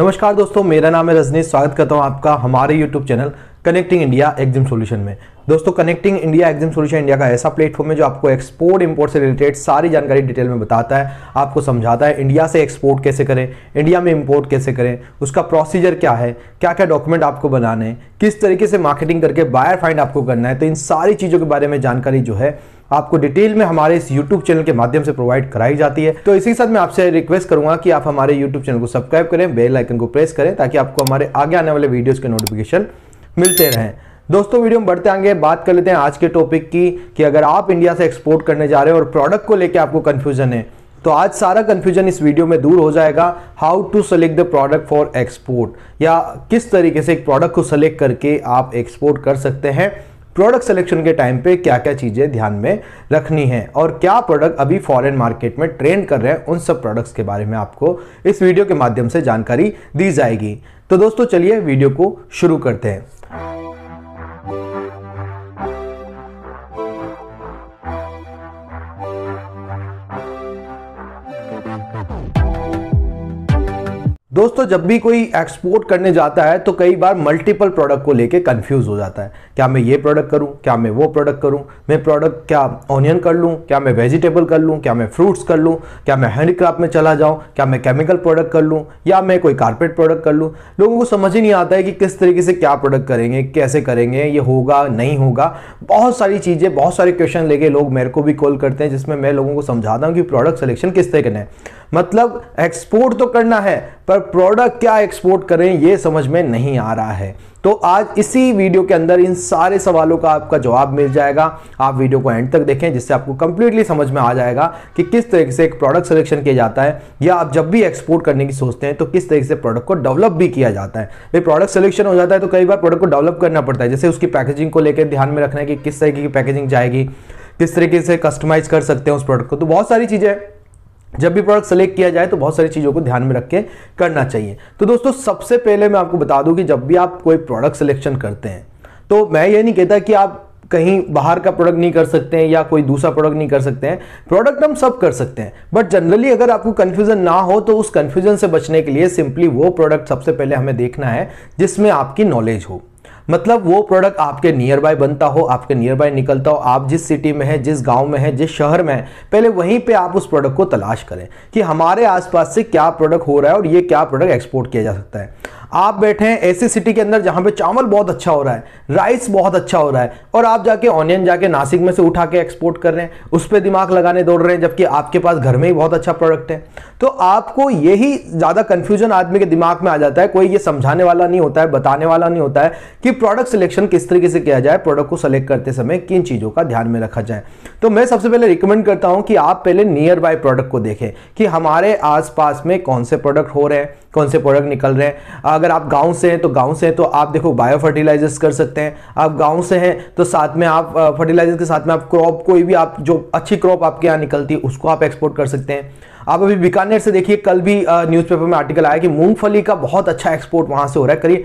नमस्कार दोस्तों, मेरा नाम है रजनीश। स्वागत करता हूं आपका हमारे YouTube channel connecting India exam solution में। दोस्तों, connecting India exam solution India का ऐसा प्लेटफॉर्म है जो आपको एक्सपोर्ट इंपोर्ट से रिलेटेड सारी जानकारी डिटेल में बताता है, आपको समझाता है इंडिया से एक्सपोर्ट कैसे करें, इंडिया में इंपोर्ट कैसे करें, उसका प्रोसीजर क्या है, क्या क्या डॉक्यूमेंट आपको बनाने हैं, किस तरीके से मार्केटिंग करके बायर फाइंड आपको करना है। तो इन सारी चीज़ों के बारे में जानकारी जो है आपको डिटेल में हमारे इस YouTube चैनल के माध्यम से प्रोवाइड कराई जाती है। तो इसी के साथ मैं आपसे रिक्वेस्ट करूंगा कि आप हमारे YouTube चैनल को सब्सक्राइब करें, बेल आइकन को प्रेस करें ताकि आपको हमारे आगे आने वाले वीडियोस के नोटिफिकेशन मिलते रहें। दोस्तों, वीडियो में बढ़ते आगे बात कर लेते हैं आज के टॉपिक की कि अगर आप इंडिया से एक्सपोर्ट करने जा रहे हैं और प्रोडक्ट को लेकर आपको कंफ्यूजन है तो आज सारा कंफ्यूजन इस वीडियो में दूर हो जाएगा। How to select the product for export, या किस तरीके से एक प्रोडक्ट को सेलेक्ट करके आप एक्सपोर्ट कर सकते हैं, प्रोडक्ट सिलेक्शन के टाइम पे क्या क्या चीजें ध्यान में रखनी है और क्या प्रोडक्ट अभी फॉरेन मार्केट में ट्रेंड कर रहे हैं, उन सब प्रोडक्ट्स के बारे में आपको इस वीडियो के माध्यम से जानकारी दी जाएगी। तो दोस्तों, चलिए वीडियो को शुरू करते हैं। दोस्तों, जब भी कोई एक्सपोर्ट करने जाता है तो कई बार मल्टीपल प्रोडक्ट को लेके कंफ्यूज हो जाता है। क्या मैं ये प्रोडक्ट करूं, क्या मैं वो प्रोडक्ट करूं, मैं प्रोडक्ट क्या ऑनियन कर लूं, क्या मैं वेजिटेबल कर लूं, क्या मैं फ्रूट्स कर लूं, क्या मैं हैंडीक्राफ्ट में चला जाऊं, क्या मैं केमिकल प्रोडक्ट कर लूं, या मैं कोई कारपेट प्रोडक्ट कर लूं। लोगों को समझ ही नहीं आता है कि किस तरीके से क्या प्रोडक्ट करेंगे, कैसे करेंगे, ये होगा नहीं होगा। बहुत सारी चीजें, बहुत सारे क्वेश्चन लेके लोग मेरे को भी कॉल करते हैं जिसमें मैं लोगों को समझाता हूं कि प्रोडक्ट सिलेक्शन किस तरह करना है। मतलब एक्सपोर्ट तो करना है पर प्रोडक्ट क्या एक्सपोर्ट करें ये समझ में नहीं आ रहा है। तो आज इसी वीडियो के अंदर इन सारे सवालों का आपका जवाब मिल जाएगा। आप वीडियो को एंड तक देखें जिससे आपको कंप्लीटली समझ में आ जाएगा कि किस तरीके से एक प्रोडक्ट सिलेक्शन किया जाता है, या आप जब भी एक्सपोर्ट करने की सोचते हैं तो किस तरीके से प्रोडक्ट को डेवलप भी किया जाता है। भाई, प्रोडक्ट सिलेक्शन हो जाता है तो कई बार प्रोडक्ट को डेवलप करना पड़ता है। जैसे उसकी पैकेजिंग को लेकर ध्यान में रखना है कि किस तरीके की पैकेजिंग जाएगी, किस तरीके से कस्टमाइज कर सकते हैं उस प्रोडक्ट को। तो बहुत सारी चीजें जब भी प्रोडक्ट सेलेक्ट किया जाए तो बहुत सारी चीज़ों को ध्यान में रख के करना चाहिए। तो दोस्तों, सबसे पहले मैं आपको बता दूं कि जब भी आप कोई प्रोडक्ट सिलेक्शन करते हैं तो मैं ये नहीं कहता कि आप कहीं बाहर का प्रोडक्ट नहीं कर सकते हैं या कोई दूसरा प्रोडक्ट नहीं कर सकते हैं। प्रोडक्ट हम सब कर सकते हैं, बट जनरली अगर आपको कंफ्यूजन ना हो तो उस कंफ्यूजन से बचने के लिए सिंपली वो प्रोडक्ट सबसे पहले हमें देखना है जिसमें आपकी नॉलेज हो। मतलब वो प्रोडक्ट आपके नियर बाय बनता हो, आपके नियर बाय निकलता हो। आप जिस सिटी में है, जिस गांव में है, जिस शहर में है, पहले वहीं पे आप उस प्रोडक्ट को तलाश करें कि हमारे आसपास से क्या प्रोडक्ट हो रहा है और ये क्या प्रोडक्ट एक्सपोर्ट किया जा सकता है। आप बैठे हैं ऐसी सिटी के अंदर जहां पे चावल बहुत अच्छा हो रहा है, राइस बहुत अच्छा हो रहा है, और आप जाके ऑनियन जाके नासिक में से उठा के एक्सपोर्ट कर रहे हैं, उस पर दिमाग लगाने दौड़ रहे हैं, जबकि आपके पास घर में ही बहुत अच्छा प्रोडक्ट है। तो आपको यही ज्यादा कंफ्यूजन आदमी के दिमाग में आ जाता है। कोई ये समझाने वाला नहीं होता है, बताने वाला नहीं होता है कि प्रोडक्ट सिलेक्शन किस तरीके से किया जाए, प्रोडक्ट को सेलेक्ट करते समय किन चीजों का ध्यान में रखा जाए। तो मैं सबसे पहले रिकमेंड करता हूं कि आप पहले नियर बाय प्रोडक्ट को देखें कि हमारे आसपास में कौन से प्रोडक्ट हो रहे हैं, कौन से प्रोडक्ट निकल रहे हैं। अगर आप गांव से हैं तो आप देखो बायो फर्टिलाइजर्स कर सकते हैं। आप गांव से हैं तो साथ में आप फर्टिलाइजर के साथ में आप क्रॉप, कोई भी आप जो अच्छी क्रॉप आपके यहाँ निकलती है उसको आप एक्सपोर्ट कर सकते हैं। आप अभी बीकानेर से देखिए, कल भी न्यूज़पेपर में आर्टिकल आया कि मूंगफली का बहुत अच्छा एक्सपोर्ट वहां से हो रहा है। करीब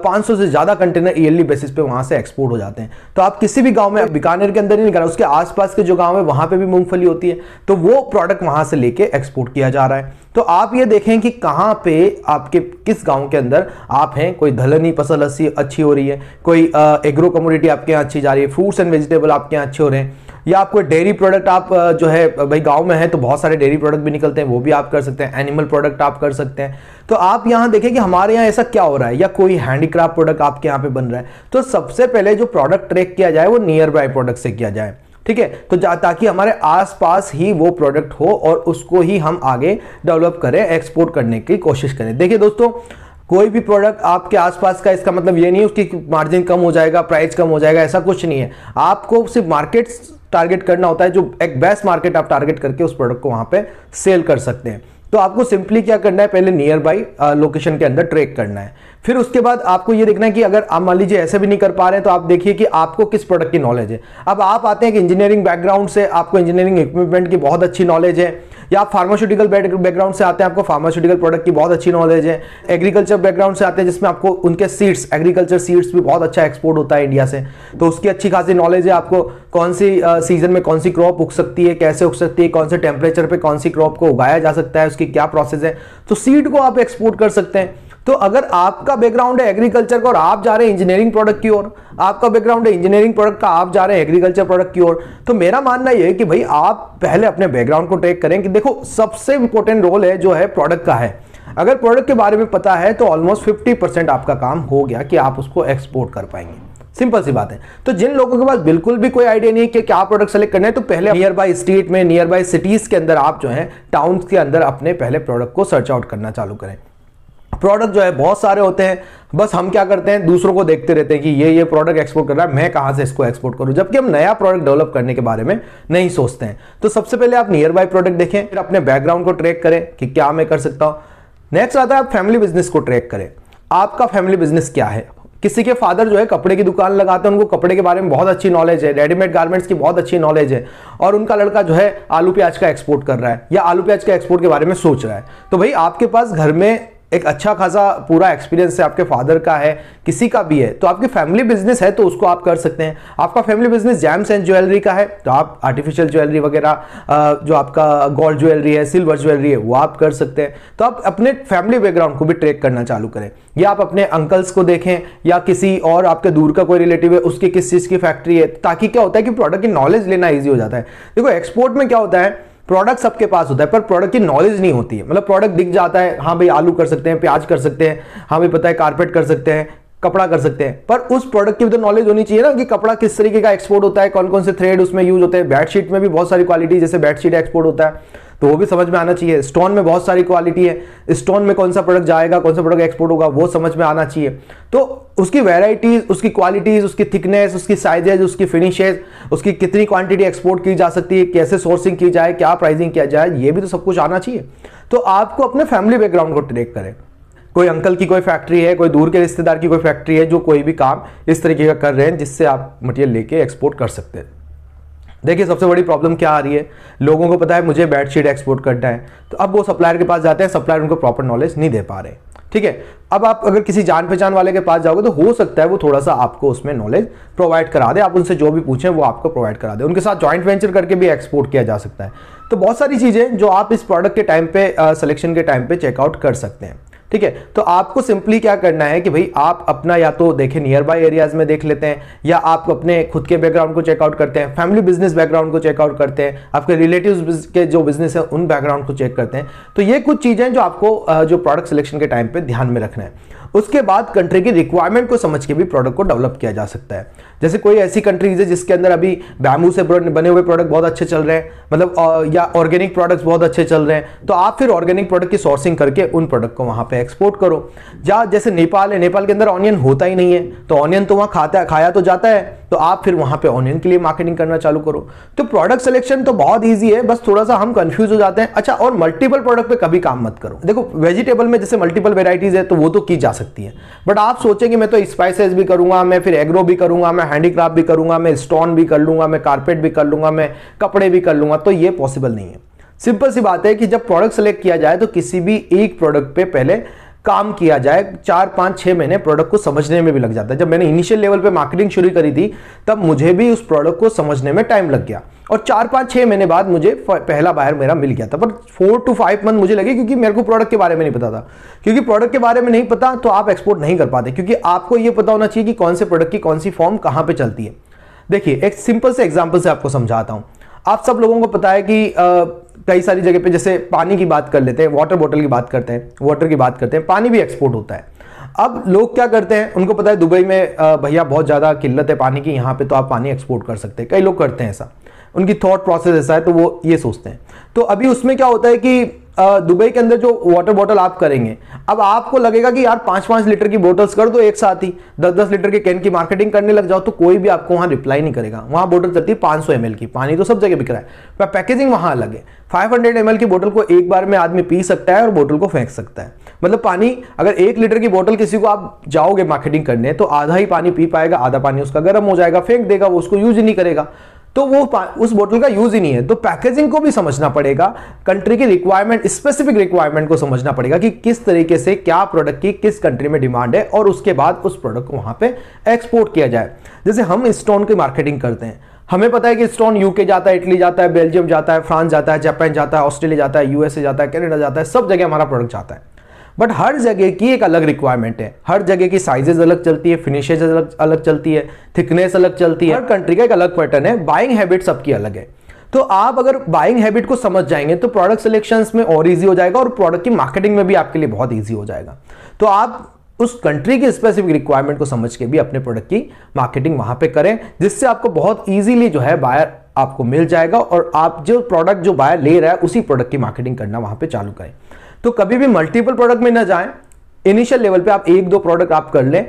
500 से ज्यादा कंटेनर ईयरली बेसिस पे वहां से एक्सपोर्ट हो जाते हैं। तो आप किसी भी गांव में, बीकानेर के अंदर ही नहीं कर रहा, उसके आसपास के जो गांव है वहां पे भी मूंगफली होती है, तो वो प्रोडक्ट वहां से लेके एक्सपोर्ट किया जा रहा है। तो आप ये देखें कि कहां पे आपके किस गांव के अंदर आप हैं। कोई दलहनी फसल अच्छी हो रही है, कोई एग्रो कमोडिटी आपके यहाँ अच्छी जा रही है, फ्रूट्स एंड वेजिटेबल आपके यहाँ अच्छे हो रहे हैं, या आपको डेयरी प्रोडक्ट आप जो है भाई गांव में है तो बहुत सारे डेयरी प्रोडक्ट भी निकलते हैं, वो भी आप कर सकते हैं। एनिमल प्रोडक्ट आप कर सकते हैं। तो आप यहां देखें कि हमारे यहाँ ऐसा क्या हो रहा है, या कोई हैंडीक्राफ्ट प्रोडक्ट आपके यहाँ पे बन रहा है। तो सबसे पहले जो प्रोडक्ट ट्रैक किया जाए वो नियर बाय प्रोडक्ट से किया जाए, ठीक है। तो ताकि हमारे आसपास ही वो प्रोडक्ट हो और उसको ही हम आगे डेवलप करें, एक्सपोर्ट करने की कोशिश करें। देखिए दोस्तों, कोई भी प्रोडक्ट आपके आसपास का, इसका मतलब ये नहीं है उसकी मार्जिन कम हो जाएगा, प्राइस कम हो जाएगा, ऐसा कुछ नहीं है। आपको सिर्फ मार्केट टारगेट करना होता है, जो एक बेस्ट मार्केट आप टारगेट करके उस प्रोडक्ट को वहां पे सेल कर सकते हैं। तो आपको सिंपली क्या करना है, पहले नियर बाई लोकेशन के अंदर ट्रैक करना है। फिर उसके बाद आपको ये देखना है कि अगर आप मान लीजिए ऐसे भी नहीं कर पा रहे हैं तो आप देखिए कि आपको किस प्रोडक्ट की नॉलेज है। अब आप आते हैं कि इंजीनियरिंग बैकग्राउंड से, आपको इंजीनियरिंग इक्विपमेंट की बहुत अच्छी नॉलेज है, या आप फार्मास्यूटिकल बैकग्राउंड से आते हैं, आपको फार्मास्यूटिकल प्रोडक्ट की बहुत अच्छी नॉलेज है। एग्रीकल्चर बैकग्राउंड से आते हैं जिसमें आपको उनके सीड्स, एग्रीकल्चर सीड्स भी बहुत अच्छा एक्सपोर्ट होता है इंडिया से, तो उसकी अच्छी खासी नॉलेज है। आपको कौन सी सीजन में कौन सी क्रॉप उग सकती है, कैसे उग सकती है, कौन से टेम्परेचर पे कौन सी क्रॉप को उगाया जा सकता है, उसकी क्या प्रोसेस है, तो सीड को आप एक्सपोर्ट कर सकते हैं। तो अगर आपका बैकग्राउंड है एग्रीकल्चर का और आप जा रहे हैं इंजीनियरिंग प्रोडक्ट की ओर, आपका बैकग्राउंड है इंजीनियरिंग प्रोडक्ट का, आप जा रहे हैं एग्रीकल्चर प्रोडक्ट की ओर, तो मेरा मानना यह है कि भाई आप पहले अपने बैकग्राउंड को ट्रैक करें कि देखो सबसे इंपॉर्टेंट रोल है जो है प्रोडक्ट का है। अगर प्रोडक्ट के बारे में पता है तो ऑलमोस्ट 50% आपका काम हो गया कि आप उसको एक्सपोर्ट कर पाएंगे। सिंपल सी बात है। तो जिन लोगों के पास बिल्कुल भी कोई आइडिया नहीं है कि क्या प्रोडक्ट सेलेक्ट करना है, तो पहले नियर बाय स्टेट में, नियर बाय सिटीज के अंदर आप जो है टाउन्स के अंदर अपने पहले प्रोडक्ट को सर्च आउट करना चालू करें। प्रोडक्ट जो है बहुत सारे होते हैं, बस हम क्या करते हैं दूसरों को देखते रहते हैं कि ये प्रोडक्ट एक्सपोर्ट कर रहा है, मैं कहां से इसको एक्सपोर्ट करूं, जबकि हम नया प्रोडक्ट डेवलप करने के बारे में नहीं सोचते हैं। तो सबसे पहले आप नियर बाय प्रोडक्ट देखें, फिर अपने बैकग्राउंड को ट्रैक करें कि क्या मैं कर सकता हूं। नेक्स्ट आता है आप फैमिली बिजनेस को ट्रैक करें। आपका फैमिली बिजनेस क्या है। किसी के फादर जो है कपड़े की दुकान लगाते हैं, उनको कपड़े के बारे में बहुत अच्छी नॉलेज है, रेडीमेड गारमेंट्स की बहुत अच्छी नॉलेज है, और उनका लड़का जो है आलू प्याज का एक्सपोर्ट कर रहा है या आलू प्याज का एक्सपोर्ट के बारे में सोच रहा है। तो भाई आपके पास घर में एक अच्छा खासा पूरा एक्सपीरियंस है, आपके फादर का है, किसी का भी है, तो आपकी फैमिली बिजनेस है तो उसको आप कर सकते हैं। आपका family business James and jewellery का है तो आप आर्टिफिशियल ज्वेलरी वगैरह, जो आपका गोल्ड ज्वेलरी है, सिल्वर ज्वेलरी है, वो आप कर सकते हैं। तो आप अपने फैमिली बैकग्राउंड को भी ट्रैक करना चालू करें, या आप अपने अंकल्स को देखें या किसी और आपके दूर का कोई रिलेटिव है उसकी किस चीज की फैक्ट्री है, ताकि क्या होता है कि प्रोडक्ट की नॉलेज लेना ईजी हो जाता है। देखो एक्सपोर्ट में क्या होता है, प्रोडक्ट सबके पास होता है पर प्रोडक्ट की नॉलेज नहीं होती है। मतलब प्रोडक्ट दिख जाता है, हाँ भाई आलू कर सकते हैं, प्याज कर सकते हैं, हाँ भाई पता है कारपेट कर सकते हैं, कपड़ा कर सकते हैं, पर उस प्रोडक्ट की भी तो नॉलेज होनी चाहिए ना कि कपड़ा किस तरीके का एक्सपोर्ट होता है, कौन कौन से थ्रेड उसमें यूज होते हैं। बेडशीट में भी बहुत सारी क्वालिटी, जैसे बेडशीट एक्सपोर्ट होता है तो वो भी समझ में आना चाहिए। स्टोन में बहुत सारी क्वालिटी है, स्टोन में कौन सा प्रोडक्ट जाएगा, कौन सा प्रोडक्ट एक्सपोर्ट होगा, वो समझ में आना चाहिए। तो उसकी वैरायटीज, उसकी क्वालिटीज, उसकी थिकनेस, उसकी साइजेज, उसकी फिनिशेज, उसकी कितनी क्वांटिटी एक्सपोर्ट की जा सकती है, कैसे सोर्सिंग की जाए, क्या प्राइसिंग किया जाए, ये भी तो सब कुछ आना चाहिए। तो आपको अपने फैमिली बैकग्राउंड को ट्रैक करें। कोई अंकल की कोई फैक्ट्री है, कोई दूर के रिश्तेदार की कोई फैक्ट्री है जो कोई भी काम इस तरीके का कर रहे हैं जिससे आप मटेरियल लेके एक्सपोर्ट कर सकते हैं। देखिए सबसे बड़ी प्रॉब्लम क्या आ रही है, लोगों को पता है मुझे बेडशीट एक्सपोर्ट करना है, तो अब वो सप्लायर के पास जाते हैं, सप्लायर उनको प्रॉपर नॉलेज नहीं दे पा रहे। ठीक है, अब आप अगर किसी जान पहचान वाले के पास जाओगे तो हो सकता है वो थोड़ा सा आपको उसमें नॉलेज प्रोवाइड करा दे, आप उनसे जो भी पूछें वो आपको प्रोवाइड करा दे, उनके साथ जॉइंट वेंचर करके भी एक्सपोर्ट किया जा सकता है। तो बहुत सारी चीजें जो आप इस प्रोडक्ट के टाइम पे, सिलेक्शन के टाइम पे चेकआउट कर सकते हैं। ठीक है, तो आपको सिंपली क्या करना है कि भाई आप अपना या तो देखें नियर बाय एरियाज में देख लेते हैं, या आप अपने खुद के बैकग्राउंड को चेकआउट करते हैं, फैमिली बिजनेस बैकग्राउंड को चेकआउट करते हैं, आपके रिलेटिव्स के जो बिजनेस है उन बैकग्राउंड को चेक करते हैं। तो ये कुछ चीजें जो आपको जो प्रोडक्ट सिलेक्शन के टाइम पे ध्यान में रखना है। उसके बाद कंट्री की रिक्वायरमेंट को समझ के भी प्रोडक्ट को डेवलप किया जा सकता है। जैसे कोई ऐसी कंट्रीज है जिसके अंदर अभी बैम्बू से बने हुए प्रोडक्ट बहुत अच्छे चल रहे हैं, मतलब या ऑर्गेनिक प्रोडक्ट्स बहुत अच्छे चल रहे हैं, तो आप फिर ऑर्गेनिक प्रोडक्ट की सोर्सिंग करके उन प्रोडक्ट को वहां पे एक्सपोर्ट करो। जैसे नेपाल है, नेपाल के अंदर ऑनियन होता ही नहीं है, तो ऑनियन तो वहां खाया तो जाता है, तो आप फिर वहां पे ऑनियन के लिए मार्केटिंग करना चालू करो। तो प्रोडक्ट सिलेक्शन तो बहुत ईजी है, बस थोड़ा सा हम कंफ्यूज हो जाते हैं। अच्छा, और मल्टीपल प्रोडक्ट पे कभी काम मत करो। देखो वेजिटेबल में जैसे मल्टीपल वेराइटीज है तो वो तो की जा सकती है, बट आप सोचेंगे मैं तो स्पाइसेस भी करूंगा, मैं फिर एग्रो भी करूंगा, मैं हैंडीक्राफ्ट भी करूंगा, मैं स्टोन भी कर लूंगा, मैं कारपेट भी कर लूंगा, मैं कपड़े भी कर लूंगा, तो ये पॉसिबल नहीं है। सिंपल सी बात है कि जब प्रोडक्ट सेलेक्ट किया जाए तो किसी भी एक प्रोडक्ट पे पहले काम किया जाए। 4, 5, 6 महीने प्रोडक्ट को समझने में भी लग जाता है। जब मैंने इनिशियल लेवल पे मार्केटिंग शुरू करी थी तब मुझे भी उस प्रोडक्ट को समझने में टाइम लग गया, और 4, 5, 6 महीने बाद मुझे पहला बायर मेरा मिल गया था। पर 4 to 5 मंथ मुझे लगे, क्योंकि मेरे को प्रोडक्ट के बारे में नहीं पता था। क्योंकि प्रोडक्ट के बारे में नहीं पता तो आप एक्सपोर्ट नहीं कर पाते, क्योंकि आपको यह पता होना चाहिए कि कौन से प्रोडक्ट की कौन सी फॉर्म कहां पे चलती है। देखिए एक सिंपल से एग्जांपल से आपको समझाता हूं। आप सब लोगों को पता है कि कई सारी जगह पे, जैसे पानी की बात कर लेते हैं, वाटर बॉटल की बात करते हैं, वाटर की बात करते हैं, पानी भी एक्सपोर्ट होता है। अब लोग क्या करते हैं, उनको पता है दुबई में भैया बहुत ज्यादा किल्लत है पानी की, यहाँ पे तो आप पानी एक्सपोर्ट कर सकते हैं। कई लोग करते हैं ऐसा, उनकी थॉट प्रोसेस ऐसा है, तो वो ये सोचते हैं। तो अभी उसमें क्या होता है कि दुबई के अंदर जो वाटर बॉटल आप करेंगे, अब आपको लगेगा कि यार 5-5 लीटर की बोतल्स कर दो एक साथ ही, 10-10 लीटर के कैन की मार्केटिंग करने लग जाओ, तो कोई भी आपको वहां रिप्लाई नहीं करेगा। वहां बोतल चलती है 500 ml की, पानी तो सब जगह बिक रहा है, पर पैकेजिंग वहां अलग है। 500 ml की बोतल को एक बार में आदमी पी सकता है और बोतल को फेंक सकता है। मतलब पानी, अगर 1 लीटर की बोतल किसी को आप जाओगे मार्केटिंग करने, तो आधा ही पानी पी पाएगा, आधा पानी उसका गर्म हो जाएगा, फेंक देगा, वो उसको यूज ही नहीं करेगा, तो वो उस बोतल का यूज ही नहीं है। तो पैकेजिंग को भी समझना पड़ेगा, कंट्री की रिक्वायरमेंट, स्पेसिफिक रिक्वायरमेंट को समझना पड़ेगा कि किस तरीके से क्या प्रोडक्ट की किस कंट्री में डिमांड है, और उसके बाद उस प्रोडक्ट को वहां पे एक्सपोर्ट किया जाए। जैसे हम स्टोन की मार्केटिंग करते हैं, हमें पता है कि स्टोन यूके जाता है, इटली जाता है, बेल्जियम जाता है, फ्रांस जाता है, जापान जाता है, ऑस्ट्रेलिया जाता है, यूएसए जाता है, कनाडा जाता है, सब जगह हमारा प्रोडक्ट जाता है। बट हर जगह की एक अलग रिक्वायरमेंट है, हर जगह की साइजेस अलग चलती है, फिनिशेज अलग चलती है, थिकनेस अलग चलती है, हर कंट्री का एक अलग पैटर्न है, बाइंग हैबिट सबकी अलग है। तो आप अगर बाइंग हैबिट को समझ जाएंगे तो प्रोडक्ट सिलेक्शंस में और इजी हो जाएगा और प्रोडक्ट की मार्केटिंग में भी आपके लिए बहुत इजी हो जाएगा। तो आप उस कंट्री की स्पेसिफिक रिक्वायरमेंट को समझ के भी अपने प्रोडक्ट की मार्केटिंग वहां पे करें, जिससे आपको बहुत इजीली जो है बायर आपको मिल जाएगा और आप जो प्रोडक्ट जो बायर ले रहा है उसी प्रोडक्ट की मार्केटिंग करना वहां पे चालू करें। तो कभी भी मल्टीपल प्रोडक्ट में ना जाएं, इनिशियल लेवल पे आप 1-2 प्रोडक्ट आप कर लें,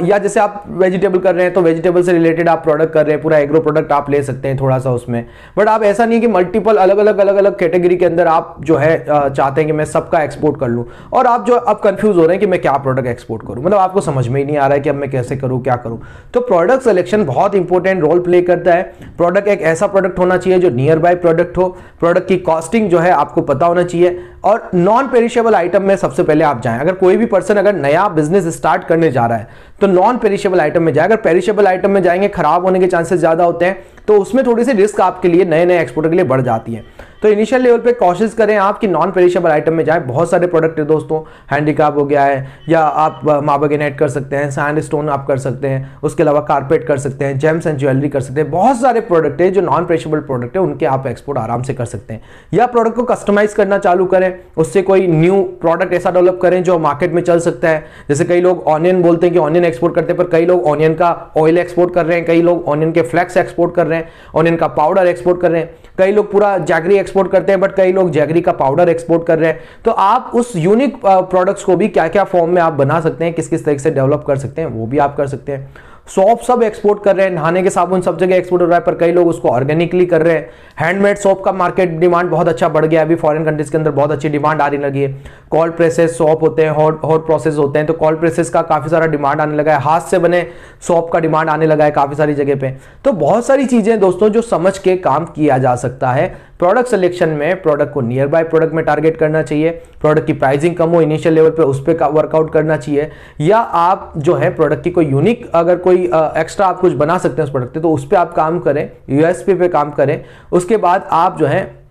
या जैसे आप वेजिटेबल कर रहे हैं तो वेजिटेबल से रिलेटेड आप प्रोडक्ट कर रहे हैं, पूरा एग्रो प्रोडक्ट आप ले सकते हैं थोड़ा सा उसमें। बट आप ऐसा नहीं कि मल्टीपल अलग अलग कैटेगरी के अंदर आप जो है चाहते हैं कि मैं सबका एक्सपोर्ट कर लूं, और आप जो अब कंफ्यूज हो रहे हैं कि मैं क्या प्रोडक्ट एक्सपोर्ट करूं, मतलब आपको समझ में ही नहीं आ रहा है कि अब मैं कैसे करूं, क्या करूं। तो प्रोडक्ट सिलेक्शन बहुत इंपॉर्टेंट रोल प्ले करता है। प्रोडक्ट एक ऐसा प्रोडक्ट होना चाहिए जो नियर बाय प्रोडक्ट हो, प्रोडक्ट की कॉस्टिंग जो है आपको पता होना चाहिए, और नॉन पेरिशेबल आइटम में सबसे पहले आप जाएं। अगर कोई भी पर्सन अगर नया बिजनेस स्टार्ट करने जा रहा है तो नॉन पेरिशेबल आइटम में जाए। अगर पेरिशेबल आइटम में जाएंगे खराब होने के चांसेस ज्यादा होते हैं, तो उसमें थोड़ी सी रिस्क आपके लिए नए एक्सपोर्टर के लिए बढ़ जाती है। तो इनिशियल लेवल पे कोशिश करें आप कि नॉन पेरिशेबल आइटम में जाएं। बहुत सारे प्रोडक्ट है दोस्तों, हैंडीक्राफ्ट हो गया है, या आप मार्बेगनेट कर सकते हैं, सैंड स्टोन आप कर सकते हैं, उसके अलावा कारपेट कर सकते हैं, जेम्स एंड ज्वेलरी कर सकते हैं। बहुत सारे प्रोडक्ट है जो नॉन पेरिशेबल प्रोडक्ट है, उनके आप एक्सपोर्ट आराम से कर सकते हैं। या प्रोडक्ट को कस्टमाइज करना चालू करें, उससे कोई न्यू प्रोडक्ट ऐसा डेवलप करें जो मार्केट में चल सकता है। जैसे कई लोग ऑनियन बोलते हैं कि ऑनियन एक्सपोर्ट करते हैं, पर कई लोग ऑनियन का ऑयल एक्सपोर्ट कर रहे हैं, कई लोग ऑनियन के फ्लैक्स एक्सपोर्ट कर रहे हैं, ऑनियन का पाउडर एक्सपोर्ट कर रहे हैं, कई लोग पूरा जैगरी एक्सपोर्ट करते हैं, बट कई लोग जैगरी का पाउडर एक्सपोर्ट कर रहे हैं। तो आप उस यूनिक प्रोडक्ट्स को भी क्या क्या फॉर्म में आप बना सकते हैं, किस किस तरीके से डेवलप कर सकते हैं, वो भी आप कर सकते हैं। सोप सब एक्सपोर्ट कर रहे हैं, नहाने के साबुन सब जगह एक्सपोर्ट हो रहा है, पर कई लोग उसको ऑर्गेनिकली कर रहे हैं। हैंडमेड सोप का मार्केट डिमांड बहुत अच्छा बढ़ गया है, अभी फॉरेन कंट्रीज के अंदर बहुत अच्छी डिमांड आने लगी है। कोल्ड प्रेसेस सोप होते हैं, हॉट प्रोसेस होते हैं, तो कोल्ड प्रेसेस का काफी सारा डिमांड आने लगा है। हाथ से बने सोप का डिमांड आने लगा है काफी सारी जगह पे। तो बहुत सारी चीजें दोस्तों जो समझ के काम किया जा सकता है। प्रोडक्ट सिलेक्शन में प्रोडक्ट को नियर बाय प्रोडक्ट में टारगेट करना चाहिए, प्रोडक्ट की प्राइसिंग कम हो इनिशियल लेवल पे उस पर वर्कआउट करना चाहिए, या आप जो है प्रोडक्ट की कोई यूनिक अगर कोई एक्स्ट्रा आप कुछ बना सकते हैं उस प्रोडक्ट पे, तो उस पर आप काम करें, यूएसपी पे काम करें। उसके बाद आप जो है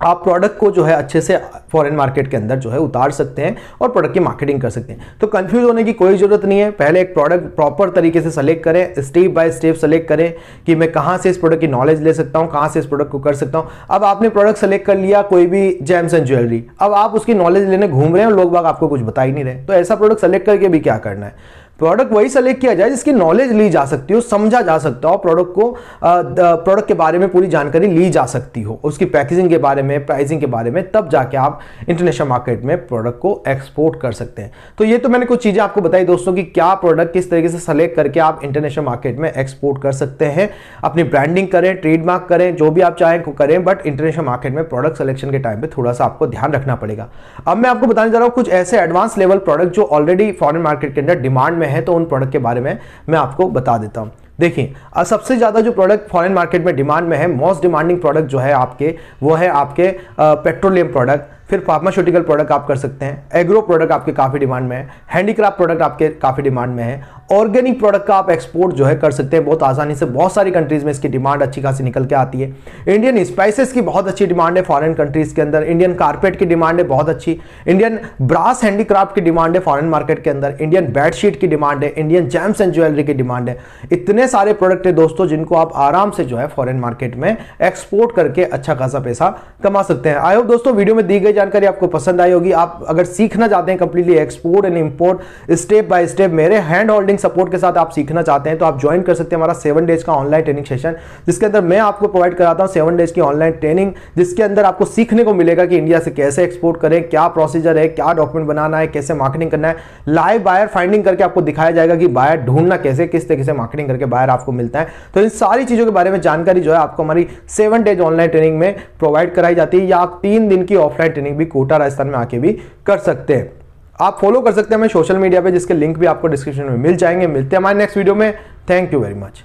आप प्रोडक्ट को जो है अच्छे से फॉरेन मार्केट के अंदर जो है उतार सकते हैं और प्रोडक्ट की मार्केटिंग कर सकते हैं। तो कंफ्यूज होने की कोई जरूरत नहीं है। पहले एक प्रोडक्ट प्रॉपर तरीके से सेलेक्ट करें, स्टेप बाय स्टेप सेलेक्ट करें कि मैं कहां से इस प्रोडक्ट की नॉलेज ले सकता हूं, कहां से इस प्रोडक्ट को कर सकता हूं। अब आपने प्रोडक्ट सेलेक्ट कर लिया कोई भी जेम्स एंड ज्वेलरी, अब आप उसकी नॉलेज लेने घूम रहे हैं और लोग बाग आपको कुछ बता ही नहीं रहे। तो ऐसा प्रोडक्ट सेलेक्ट करके भी क्या करना है, प्रोडक्ट वही सेलेक्ट किया जाए जिसकी नॉलेज ली जा सकती हो, समझा जा सकता हो, प्रोडक्ट के बारे में पूरी जानकारी ली जा सकती हो, उसकी पैकेजिंग के बारे में, प्राइसिंग के बारे में, तब जाके आप इंटरनेशनल मार्केट में प्रोडक्ट को एक्सपोर्ट कर सकते हैं। तो ये तो मैंने कुछ चीजें आपको बताई दोस्तों कि क्या प्रोडक्ट किस तरीके से सेलेक्ट करके आप इंटरनेशनल मार्केट में एक्सपोर्ट कर सकते हैं। अपनी ब्रांडिंग करें, ट्रेडमार्क करें, जो भी आप चाहें करें, बट इंटरनेशनल मार्केट में प्रोडक्ट सिलेक्शन के टाइम पे थोड़ा सा आपको ध्यान रखना पड़ेगा। अब मैं आपको बताने जा रहा हूं कुछ ऐसे एडवांस लेवल प्रोडक्ट जो ऑलरेडी फॉरेन मार्केट के अंदर डिमांड में है, तो उन प्रोडक्ट के बारे में मैं आपको बता देता हूं। देखिए सबसे ज्यादा जो प्रोडक्ट फॉरेन मार्केट में डिमांड में है, मोस्ट डिमांडिंग प्रोडक्ट जो है आपके, वो है आपके पेट्रोलियम प्रोडक्ट, फिर फार्मास्यूटिकल प्रोडक्ट आप कर सकते हैं, एग्रो प्रोडक्ट आपके काफी डिमांड में है, हैंडीक्राफ्ट प्रोडक्ट आपके काफी डिमांड में है, ऑर्गेनिक प्रोडक्ट का आप एक्सपोर्ट जो है कर सकते हैं बहुत आसानी से। बहुत सारी कंट्रीज में इसकी डिमांड अच्छी खासी निकल के आती है। इंडियन स्पाइसेस की बहुत अच्छी डिमांड है फॉरेन कंट्रीज के अंदर, इंडियन कारपेट की डिमांड है बहुत अच्छी, इंडियन ब्रास हैंडीक्राफ्ट की डिमांड है फॉरेन मार्केट के अंदर, इंडियन बेडशीट की डिमांड है, इंडियन जेम्स एंड ज्वेलरी की डिमांड है। इतने सारे प्रोडक्ट है दोस्तों जिनको आप आराम से जो है फॉरेन मार्केट में एक्सपोर्ट करके अच्छा खासा पैसा कमा सकते हैं। आई होप दोस्तों वीडियो में दी गई जानकारी आपको पसंद आई होगी। आप अगर सीखना चाहते हैं completely export and import step by step मेरे हैंड होल्डिंग सपोर्ट के साथ आप सीखना चाहते हैं, तो आप ज्वाइन कर सकते हैं हमारा 7 डेज का ऑनलाइन ट्रेनिंग सेशन, जिसके अंदर मैं आपको प्रोवाइड कराता हूं 7 डेज की ऑनलाइन ट्रेनिंग, जिसके अंदर आपको सीखने को मिलेगा कि इंडिया से कैसे एक्सपोर्ट करें, क्या प्रोसीजर है, क्या डॉक्यूमेंट बनाना है, कैसे मार्केटिंग करना है। लाइव बायर फाइंडिंग करके आपको दिखाया जाएगा कि बायर ढूंढना कैसे, किस तरीके से मार्केटिंग करके बायर आपको मिलता है। तो इन सारी चीजों के बारे में जानकारी जो है आपको हमारी 7 डेज ऑनलाइन ट्रेनिंग में प्रोवाइड कराई जाती है, या आप 3 दिन की ऑफलाइन ट्रेनिंग भी कोटा राजस्थान में आके भी कर सकते हैं। आप फॉलो कर सकते हैं हमें सोशल मीडिया पे, जिसके लिंक भी आपको डिस्क्रिप्शन में मिल जाएंगे। मिलते हैं हमारे नेक्स्ट वीडियो में। Thank you very much.